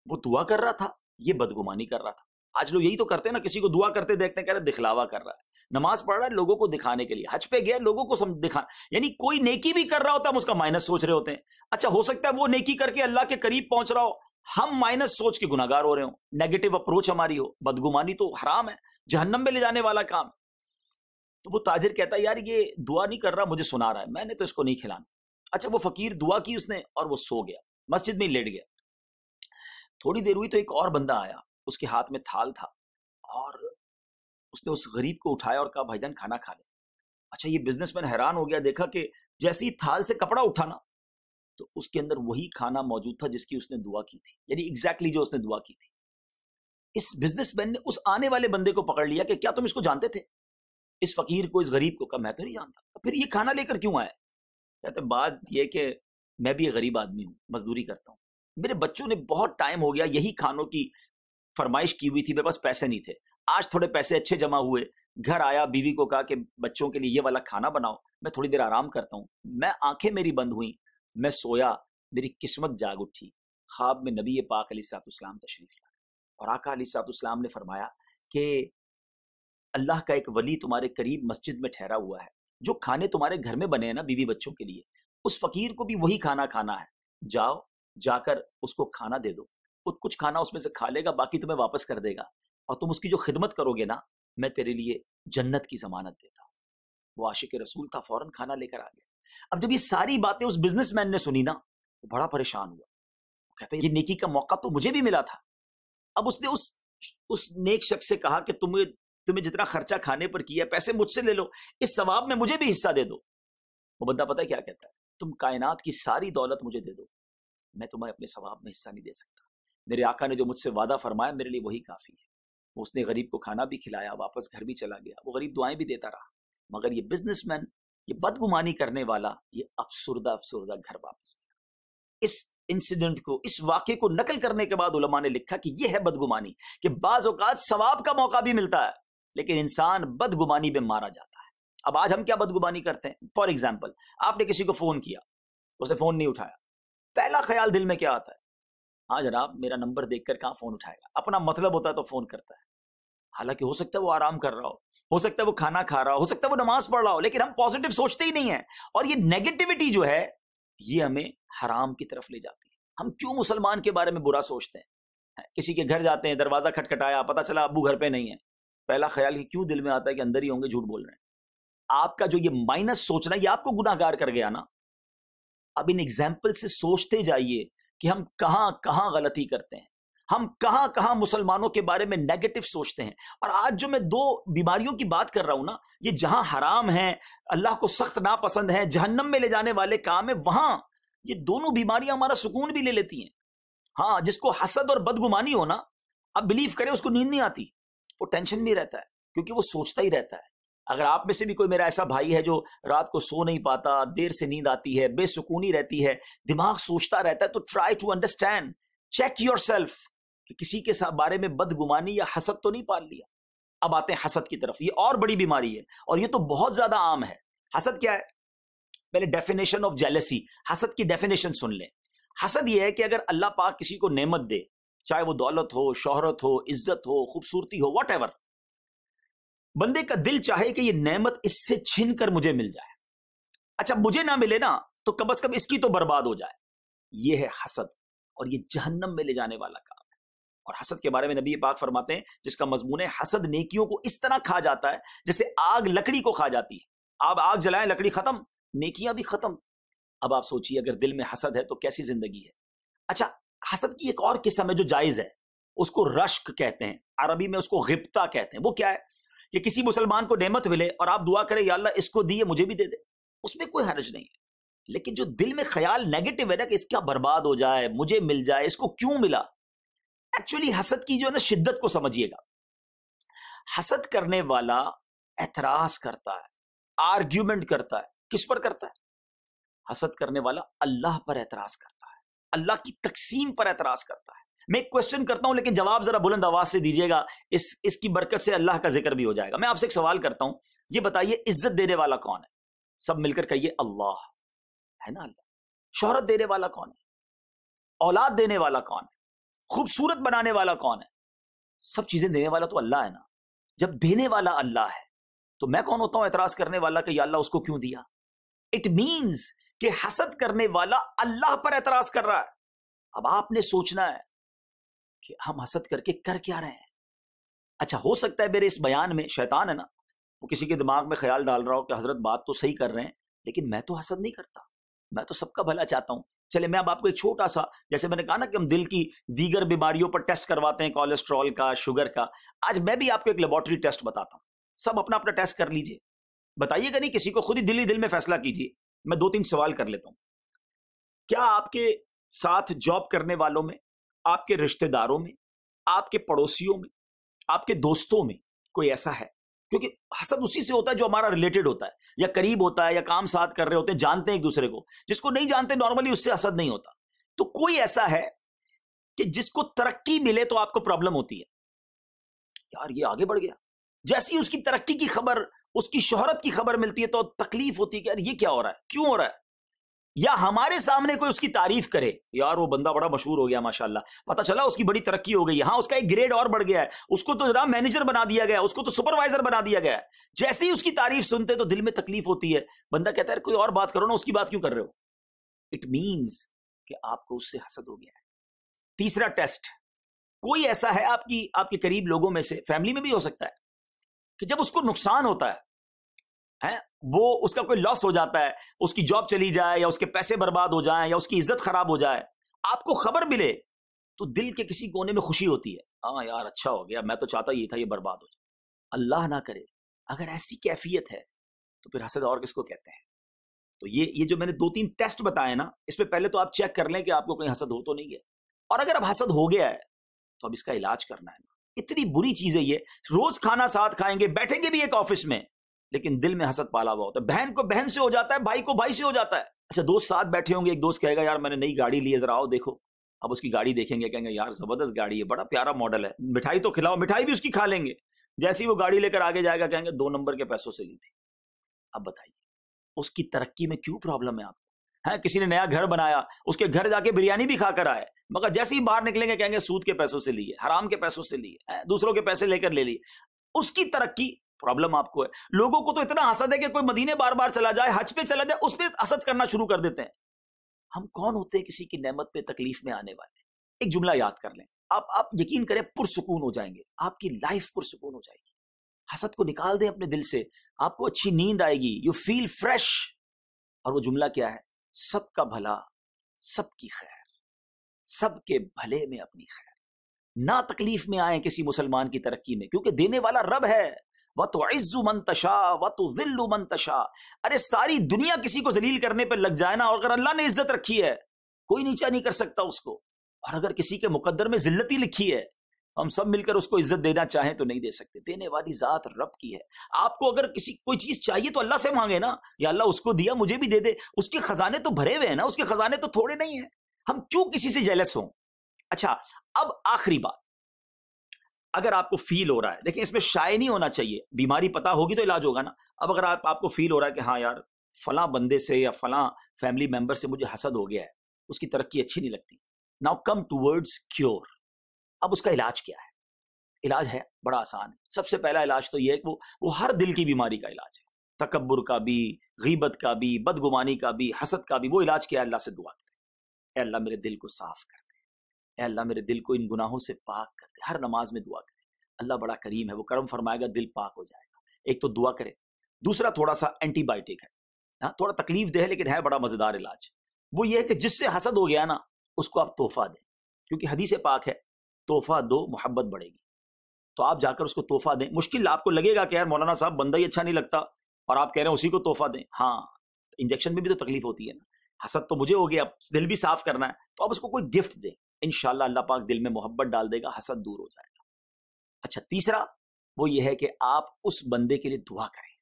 وہ دعا کر رہا تھا, یہ بدگمانی کر رہا تھا. آج لوگ یہی تو کرتے ہیں نا, کسی کو دعا کرتے دیکھتے ہیں کہہ رہے دکھلاوا کر رہا ہے, نماز پڑھ رہا ہے لوگوں کو دکھانے کے لیے, حج پہ گیا لوگوں کو دکھانا, یعنی کوئی نیکی بھی کر رہا ہوتا ہے ہم اس کا مائنس سوچ رہے ہوتے ہیں. اچھا ہو سکتا ہے وہ نیکی کر کے اللہ کے قریب پہنچ رہا ہو, ہم مائنس سوچ کے گناہگار ہو رہے ہوں, نیگیٹو اپروچ ہماری ہو. بدگمانی تو حرام ہے, جہنم میں لے جانے والا کام. تو وہ تاجر کہتا ہے یار یہ دعا نہیں کر رہا, مجھے سنا رہا ہے, میں نے تو اس کو نہیں کھلانا. اچھا وہ فقیر دعا کی اس نے اور وہ سو گیا, مسجد میں لیٹ گیا. تھوڑی دیر ہوئی تو ایک اور بندہ آیا, اس کے ہاتھ میں تھال تھا, اور اس نے اس غریب کو اٹھایا اور کہا بھائی جان کھانا کھا لے. اچھا یہ بزنس مین حیران ہو گیا, دیکھا کہ جیسی تھال سے کپڑا اٹھانا تو اس کے اندر وہی کھانا موجود تھا جس کی اس نے دعا کی تھی, یعنی ایگزیکٹلی جو اس نے دعا کی تھی. اس بزنس مین نے اس آنے والے بندے کو پکڑ لیا کہ کیا تم اس کو جانتے تھے؟ اس فقیر کو, اس غریب کو. کہا میں تو نہیں جانتا. پھر یہ کھانا لے کر کیوں آئے؟ کہتے بات یہ کہ میں بھی ایک غریب آدمی ہوں, مزدوری کرتا ہوں, میرے بچوں نے بہت ٹائم ہو گیا یہی کھانوں کی فرمائش کی ہوئی تھی, میرے پاس پیسے نہیں تھے, آج تھوڑے پیسے اچھے جمع ہوئے, گھر آیا, بیوی کو کہا کہ بچوں کے لیے یہ والا کھانا بناؤ, میں تھوڑی دیر آرام کرتا ہوں. میں آنکھیں میری بند ہوئیں, میں سویا، میری قسمت جاگ اٹھی، خواب میں نبی پاک علیہ السلام تشریف لائے اور آقا علیہ السلام نے فرمایا کہ اللہ کا ایک ولی تمہارے قریب مسجد میں ٹھہرا ہوا ہے، جو کھانے تمہارے گھر میں بنے ہیں نا بیوی بچوں کے لیے، اس فقیر کو بھی وہی کھانا کھانا ہے، جاؤ جا کر اس کو کھانا دے دو، کچھ کھانا اس میں سے کھا لے گا، باقی تمہیں واپس کر دے گا، اور تم اس کی جو خدمت کرو گے نا میں تیرے لیے جنت کی ضمانت دیتا ہوں۔ وہ عاشق رسول تھا، فوراً کھانا لے کر آ گیا۔ اب جب یہ ساری باتیں اس بزنس مین نے سنی نا، وہ بڑا پریشان ہوا، کہتا ہے یہ نیکی کا موقع تو مجھے بھی ملا تھا۔ اب اس نے اس نیک شخص سے کہا کہ تمہیں جتنا خرچہ کھانے پر کیا پیسے مجھ سے لے لو، اس ثواب میں مجھے بھی حصہ دے دو۔ وہ بندہ پتہ ہے کیا کہتا ہے، تم کائنات کی ساری دولت مجھے دے دو، میں تمہیں اپنے ثواب میں حصہ نہیں دے سکتا، میرے آقا نے جو مجھ سے وعدہ فرمایا میرے لیے وہی کافی ہے۔ اس نے غریب کو کھانا بھی کھلایا، واپس گھر بھی چلا گیا، وہ غریب دعائیں بھی دیتا رہا، مگر یہ بزنس مین، یہ بدگمانی کرنے والا، یہ افسردہ گھر واپس گیا۔ اس انسیڈنٹ کو، اس واقعے کو نقل کرنے کے بعد علماء نے لکھا کہ یہ ہے بدگمانی، کہ بعض اوقات ثواب کا موقع بھی ملتا ہے لیکن انسان بدگمانی میں مارا جاتا ہے۔ اب آج ہم کیا بدگمانی کرتے ہیں؟ فار ایگزامپل، آپ نے کسی کو فون کیا، اس نے فون نہیں اٹھایا، پہلا خیال دل میں کیا آتا ہے؟ ہاں جناب، میرا نمبر دیکھ کر کہاں فون اٹھائے گا، اپنا مطلب ہوتا ہے تو فون کرتا ہے، حالانکہ ہو سکتا ہے وہ آرام کر رہا ہو سکتا ہے وہ کھانا کھا رہا ہو سکتا ہے وہ نماز پڑھ رہا ہو، لیکن ہم پازیٹیو سوچتے ہی نہیں ہیں، اور یہ نیگیٹیوٹی جو ہے یہ ہمیں حرام کی طرف لے جاتی ہے۔ ہم کیوں مسلمان کے بارے میں برا سوچتے ہیں؟ کسی کے گھر جاتے ہیں، دروازہ کھٹکھٹایا، پتہ چلا ابو گھر پہ نہیں ہے، پہلا خیال یہ کیوں دل میں آتا ہے کہ اندر ہی ہوں گے، جھوٹ بول رہے ہیں۔ آپ کا جو یہ مائنس سوچنا یہ آپ کو گناہ گار کر گیا نا۔ اب ان ایگزامپل سے سوچتے جائیے کہ ہم کہاں کہاں غلطی کرتے ہیں، ہم کہاں کہاں مسلمانوں کے بارے میں نیگیٹو سوچتے ہیں۔ اور آج جو میں دو بیماریوں کی بات کر رہا ہوں نا، یہ جہاں حرام ہیں، اللہ کو سخت ناپسند ہیں، جہنم میں لے جانے والے کام ہیں، وہاں یہ دونوں بیماریاں ہمارا سکون بھی لے لیتی ہیں۔ ہاں، جس کو حسد اور بدگمانی ہو نا، اب بلیو کرے اس کو نیند نہیں آتی، وہ ٹینشن میں رہتا ہے کیونکہ وہ سوچتا ہی رہتا ہے۔ اگر آپ میں سے بھی کوئی میرا ایسا بھائی ہے جو رات کو سو نہیں پاتا، دیر سے نیند آتی ہے، بے سکونی رہتی ہے، دماغ سوچتا رہتا ہے، تو try to understand, check yourself کہ کسی کے بارے میں بدگمانی یا حسد تو نہیں پال لیا۔ اب آتے ہیں حسد کی طرف، یہ اور بڑی بیماری ہے اور یہ تو بہت زیادہ عام ہے۔ حسد کیا ہے؟ پہلے ڈیفینیشن آف جیلسی، حسد کی ڈیفینیشن سن لیں۔ حسد یہ ہے کہ اگر اللہ پاک کسی کو نعمت دے، چاہے وہ دولت ہو، شہرت ہو، عزت ہو، خوبصورتی ہو، واٹ ایور، بندے کا دل چاہے کہ یہ نعمت اس سے چھن کر مجھے مل جائے، اچھا مجھے نہ ملے نا تو کم از کم اس کی تو برباد ہو جائے۔ یہ ہے حسد، اور یہ جہنم میں لے جانے والا کام ہے۔ اور حسد کے بارے میں نبی پاک فرماتے ہیں، جس کا مضمون ہے حسد نیکیوں کو اس طرح کھا جاتا ہے جیسے آگ لکڑی کو کھا جاتی ہے۔ آپ آگ جلائیں، لکڑی ختم، نیکیاں بھی ختم۔ اب آپ سوچیے اگر دل میں حسد ہے تو کیسی زندگی ہے۔ اچھا، حسد کی ایک اور قسم ہے جو جائز ہے، اس کو رشک کہتے ہیں، عربی میں اس کو غبطہ کہتے ہیں۔ وہ کیا ہے کہ کسی مسلمان کو نعمت ملے اور آپ دعا کریں یا اللہ اس کو دیے مجھے بھی دے دے، اس میں کوئی حرج نہیں ہے، لیکن جو دل میں خیال نیگیٹو ہے نا کہ اس کا برباد ہو جائے، مجھے مل جائے، اس کو کیوں ملا، ایکچولی حسد کی جو ہے نا شدت کو سمجھیے گا۔ حسد کرنے والا اعتراض کرتا ہے، آرگیومنٹ کرتا ہے، کس پر کرتا ہے؟ حسد کرنے والا اللہ پر اعتراض کرتا ہے، اللہ کی تقسیم پر اعتراض کرتا ہے۔ میں ایک کوشچن کرتا ہوں لیکن جواب ذرا بلند آواز سے دیجیے گا، اس کی برکت سے اللہ کا ذکر بھی ہو جائے گا۔ میں آپ سے ایک سوال کرتا ہوں، یہ بتائیے عزت دینے والا کون ہے؟ سب مل کر کہیے اللہ ہے نا۔ اللہ۔ شہرت دینے والا کون ہے؟ اولاد دینے والا کون ہے؟ خوبصورت بنانے والا کون ہے؟ سب چیزیں دینے والا تو اللہ ہے نا۔ جب دینے والا اللہ ہے تو میں کون ہوتا ہوں اعتراض کرنے والا کہ یا اللہ اس کو کیوں دیا؟ اٹ مینز کہ حسد کرنے والا اللہ پر اعتراض کر رہا ہے۔ اب آپ نے سوچنا ہے کہ ہم حسد کر کے کر کیا رہے ہیں۔ اچھا، ہو سکتا ہے میرے اس بیان میں شیطان ہے نا، وہ کسی کے دماغ میں خیال ڈال رہا ہو کہ حضرت بات تو صحیح کر رہے ہیں لیکن میں تو حسد نہیں کرتا، میں تو سب کا بھلا چاہتا ہوں۔ چلے میں اب آپ کو ایک چھوٹا سا، جیسے میں نے کہا نا کہ ہم دل کی دیگر بیماریوں پر ٹیسٹ کرواتے ہیں، کولیسٹرول کا، شوگر کا، آج میں بھی آپ کو ایک لیبارٹری ٹیسٹ بتاتا ہوں۔ سب اپنا اپنا ٹیسٹ کر لیجئے، بتائیے گا نہیں کسی کو، خود ہی دل میں فیصلہ کیجئے۔ میں 2-3 سوال کر لیتا ہوں۔ کیا آپ کے ساتھ جاب کرنے والوں میں، آپ کے رشتہ داروں میں، آپ کے پڑوسیوں میں، آپ کے دوستوں میں کوئی ایسا ہے؟ کیونکہ حسد اسی سے ہوتا ہے جو ہمارا ریلیٹڈ ہوتا ہے، یا قریب ہوتا ہے، یا کام ساتھ کر رہے ہوتے ہیں، جانتے ہیں ایک دوسرے کو۔ جس کو نہیں جانتے نارملی اس سے حسد نہیں ہوتا۔ تو کوئی ایسا ہے کہ جس کو ترقی ملے تو آپ کو پرابلم ہوتی ہے، یار یہ آگے بڑھ گیا، جیسی اس کی ترقی کی خبر، اس کی شہرت کی خبر ملتی ہے تو تکلیف ہوتی ہے کہ یار یہ کیا ہو رہا ہے، کیوں ہو رہا ہے؟ یا ہمارے سامنے کوئی اس کی تعریف کرے، یار وہ بندہ بڑا مشہور ہو گیا ماشاءاللہ، پتہ چلا اس کی بڑی ترقی ہو گئی، ہاں اس کا ایک گریڈ اور بڑھ گیا ہے، اس کو تو جناب مینیجر بنا دیا گیا، اس کو تو سپروائزر بنا دیا گیا ہے۔ جیسے ہی اس کی تعریف سنتے تو دل میں تکلیف ہوتی ہے، بندہ کہتا ہے کوئی اور بات کرو نا، اس کی بات کیوں کر رہے ہو؟ اٹ مینز کہ آپ کو اس سے حسد ہو گیا ہے۔ تیسرا ٹیسٹ، کوئی ایسا ہے آپ کے قریب لوگوں میں سے، فیملی میں بھی ہو سکتا ہے، کہ جب اس کو نقصان ہوتا ہے، وہ اس کا کوئی لاس ہو جاتا ہے، اس کی جاب چلی جائے یا اس کے پیسے برباد ہو جائیں یا اس کی عزت خراب ہو جائے، آپ کو خبر ملے تو دل کے کسی کونے میں خوشی ہوتی ہے، ہاں یار اچھا ہو گیا، میں تو چاہتا یہ تھا یہ برباد ہو جائے۔ اللہ نہ کرے اگر ایسی کیفیت ہے تو پھر حسد اور کس کو کہتے ہیں؟ تو یہ جو میں نے 2-3 ٹیسٹ بتائے نا، اس پہ پہلے تو آپ چیک کر لیں کہ آپ کو کوئی حسد ہو تو نہیں ہے، اور اگر اب حسد ہو گیا ہے تو اب اس کا علاج کرنا ہے۔ اتنی بری چیز ہے یہ، روز کھانا ساتھ کھائیں گے، بیٹھیں گے بھی ایک آفس میں، لیکن دل میں حسد پالا ہوا ہوتا ہے، بہن کو بہن سے ہو جاتا ہے، بھائی کو بھائی سے ہو جاتا ہے۔ اچھا دوست ساتھ بیٹھے ہوں گے، ایک دوست کہے گا یار میں نے نئی گاڑی لی ہے، ذرا آؤ دیکھو، اب اس کی گاڑی دیکھیں گے، کہیں گے یار زبردست گاڑی ہے، بڑا پیارا ماڈل ہے، مٹھائی تو کھلاؤ، مٹھائی بھی اس کی کھا لیں گے، جیسے ہی وہ گاڑی لے کر آگے جائے گا کہیں گے 2 نمبر کے پیسوں سے لی تھی۔ اب بتائیے اس کی ترقی میں کیوں پرابلم ہے آپ کو؟ کسی نے نیا گھر بنایا، اس کے گھر جا کے بریانی بھی کھا کر آئے، مگر جیسے ہی باہر نکلیں گے کہیں گے سود کے پیسوں سے لیے، حرام کے پیسوں سے لیے، دوسروں کے پیسے لے کر لے لیے۔ اس کی ترقی پرابلم آپ کو ہے۔ لوگوں کو تو اتنا حسد ہے کہ کوئی مدینے بار بار چلا جائے، حج پہ چلا جائے، اس پہ حسد کرنا شروع کر دیتے ہیں۔ ہم کون ہوتے ہیں کسی کی نعمت پہ تکلیف میں آنے والے؟ ایک جملہ یاد کر لیں، آپ یقین کریں پرسکون ہو جائیں گے، آپ کی لائف پرسکون ہو جائے گی۔ حسد کو نکال دیں اپنے دل سے، آپ کو اچھی نیند آئے گی، یو فیل فریش۔ اور وہ جملہ کیا ہے؟ سب کا بھلا، سب کی خیر، سب کے بھلے میں اپنی خیر۔ نہ تکلیف میں آئیں کسی مسلمان کی ترقی میں، کیونکہ دینے والا رب ہے۔ وَتُعِزُّ مَن تَشَاءُ وَتُذِلُّ مَن تَشَاءُ۔ ارے ساری دنیا کسی کو ذلیل کرنے پہ لگ جائے نا، اور اگر اللہ نے عزت رکھی ہے کوئی نیچا نہیں کر سکتا اس کو، اور اگر کسی کے مقدر میں ذلت ہی لکھی ہے ہم سب مل کر اس کو عزت دینا چاہیں تو نہیں دے سکتے۔ دینے والی ذات رب کی ہے۔ آپ کو اگر کوئی چیز چاہیے تو اللہ سے مانگے نا، یا اللہ اس کو دیا مجھے بھی دے دے، اس کے خزانے تو بھرے ہوئے ہیں نا، اس کے خزانے تو تھوڑے نہیں ہیں، ہم کیوں کسی سے جیلس ہوں؟ اچھا اب آخری بات، اگر آپ کو فیل ہو رہا ہے، دیکھیں اس میں شائع نہیں ہونا چاہیے، بیماری پتہ ہوگی تو علاج ہوگا نا۔ اب اگر آپ کو فیل ہو رہا ہے کہ ہاں یار فلاں بندے سے یا فلاں فیملی ممبر سے مجھے حسد ہو گیا ہے، اس کی ترقی اچھی نہیں لگتی، ناؤ کم ٹورڈز کیور۔ اب اس کا علاج کیا ہے؟ علاج ہے بڑا آسان ہے۔ سب سے پہلا علاج تو یہ ہے کہ وہ ہر دل کی بیماری کا علاج ہے، تکبر کا بھی، غیبت کا بھی، بدگمانی کا بھی، حسد کا بھی۔ وہ علاج کیا ہے؟ اللہ سے دعا کرے، اے اللہ میرے دل کو صاف کر دے، اے اللہ میرے دل کو ان گناہوں سے پاک کر دے۔ ہر نماز میں دعا کرے، اللہ بڑا کریم ہے، وہ کرم فرمائے گا، دل پاک ہو جائے گا۔ ایک تو دعا کرے، دوسرا تھوڑا سا اینٹی بائیوٹک ہے، تھوڑا تکلیف دہ ہے لیکن ہے بڑا مزیدار علاج۔ وہ یہ ہے کہ جس سے حسد ہو گیا نا اس کو آپ تحفہ دیں، کیونکہ حدیث پاک ہے تحفہ دو محبت بڑھے گی۔ تو آپ جا کر اس کو تحفہ دیں۔ مشکل آپ کو لگے گا کہ یار مولانا صاحب بندہ ہی اچھا نہیں لگتا اور آپ کہہ رہے ہیں اسی کو تحفہ دیں، ہاں انجیکشن میں بھی تو تکلیف ہوتی ہے نا، حسد تو مجھے ہو گیا، دل بھی صاف کرنا ہے، تو آپ اس کو کوئی گفٹ دیں، انشاءاللہ اللہ پاک دل میں محبت ڈال دے گا، حسد دور ہو جائے گا۔ اچھا تیسرا وہ یہ ہے کہ آپ اس بندے کے لیے دعا کریں۔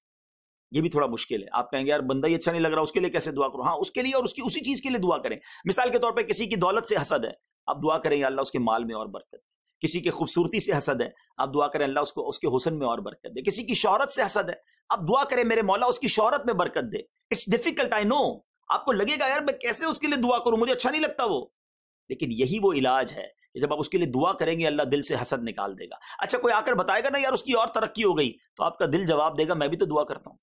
یہ بھی تھوڑا مشکل ہے، آپ کہیں گے یار بندہ ہی اچھا نہیں لگ رہا، اس کے لیے کیسے دعا کروں؟ ہاں اس کے لیے اور اس کی اسی چیز کے لیے دعا کریں۔ مثال کے طور پہ کسی کی دولت سے حسد ہے، آپ دعا کریں یا اللہ اس کے مال میں اور برکت دے۔ کسی کی خوبصورتی سے حسد ہے، آپ دعا کریں اللہ اس کے حسن میں اور برکت دے۔ کسی کی شہرت سے حسد ہے، آپ دعا کریں میرے مولا اس کی شہرت میں برکت دے۔ اٹس ڈیفیکلٹ آئی نو، آپ کو لگے گا یار میں کیسے اس کے لیے دعا کروں، مجھے اچھا نہیں لگتا وہ، لیکن یہی وہ علاج ہے کہ جب آپ اس کے لیے دعا کریں گے اللہ دل سے حسد نکال دے گا۔ اچھا کوئی آ کر بتائے گا نا یار اس کی اور ترقی ہو گئی، تو آپ کا دل جواب دے گا میں بھی تو دعا کرتا ہوں،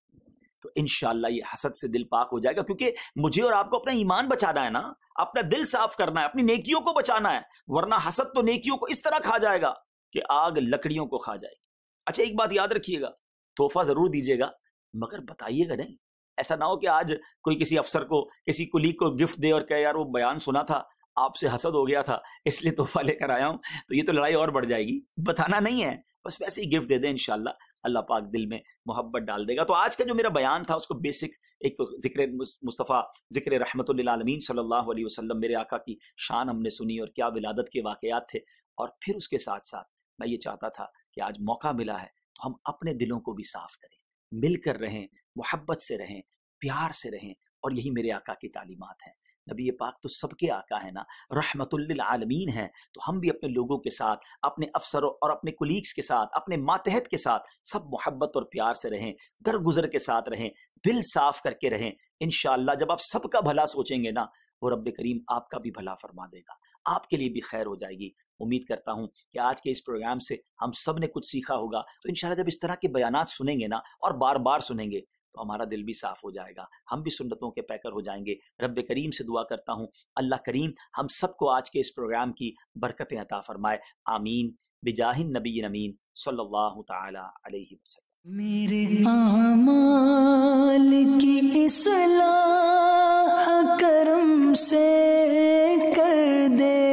تو انشاءاللہ یہ حسد سے دل پاک ہو جائے گا، کیونکہ مجھے اور آپ کو اپنا ایمان بچانا ہے نا، اپنا دل صاف کرنا ہے، اپنی نیکیوں کو بچانا ہے، ورنہ حسد تو نیکیوں کو اس طرح کھا جائے گا کہ آگ لکڑیوں کو کھا جائے گی۔ اچھا ایک بات یاد رکھیے گا، تحفہ ضرور دیجیے گا مگر بتائیے گا نہیں، ایسا نہ ہو کہ آج کوئی کسی افسر کو کسی کلیگ کو گفٹ دے اور کہے یار وہ بیان سنا تھا آپ سے حسد ہو گیا تھا اس لیے تحفہ لے کر آیا ہوں، تو یہ تو لڑائی اور بڑھ جائے گی۔ بتانا نہیں ہے، بس ویسے ہی گفٹ دے دیں، انشاءاللہ اللہ پاک دل میں محبت ڈال دے گا۔ تو آج کا جو میرا بیان تھا اس کو بیسک ایک تو ذکر مصطفیٰ، ذکر رحمت للعالمین صلی اللہ علیہ وسلم، میرے آقا کی شان ہم نے سنی اور کیا ولادت کے واقعات تھے، اور پھر اس کے ساتھ ساتھ میں یہ چاہتا تھا کہ آج موقع ملا ہے تو ہم اپنے دلوں کو بھی صاف کریں، مل کر رہیں، محبت سے رہیں، پیار سے رہیں، اور یہی میرے آقا کی تعلیمات ہیں۔ نبی پاک تو سب کے آقا ہے نا، رحمت للعالمین ہیں، تو ہم بھی اپنے لوگوں کے ساتھ، اپنے افسروں اور اپنے کولیگز کے ساتھ، اپنے ماتحت کے ساتھ سب محبت اور پیار سے رہیں، درگزر کے ساتھ رہیں، دل صاف کر کے رہیں۔ انشاءاللہ جب آپ سب کا بھلا سوچیں گے نا، وہ رب کریم آپ کا بھی بھلا فرما دے گا، آپ کے لیے بھی خیر ہو جائے گی۔ امید کرتا ہوں کہ آج کے اس پروگرام سے ہم سب نے کچھ سیکھا ہوگا، تو انشاءاللہ جب اس طرح کے بیانات سنیں گے نا اور بار بار سنیں گے تو ہمارا دل بھی صاف ہو جائے گا، ہم بھی سنتوں کے پیکر ہو جائیں گے۔ رب کریم سے دعا کرتا ہوں اللہ کریم ہم سب کو آج کے اس پروگرام کی برکتیں عطا فرمائے، آمین بجاہ النبی امین صلی اللہ تعالی علیہ وسلم۔ میرے اعمال کی اصلاح کرم سے کر دے،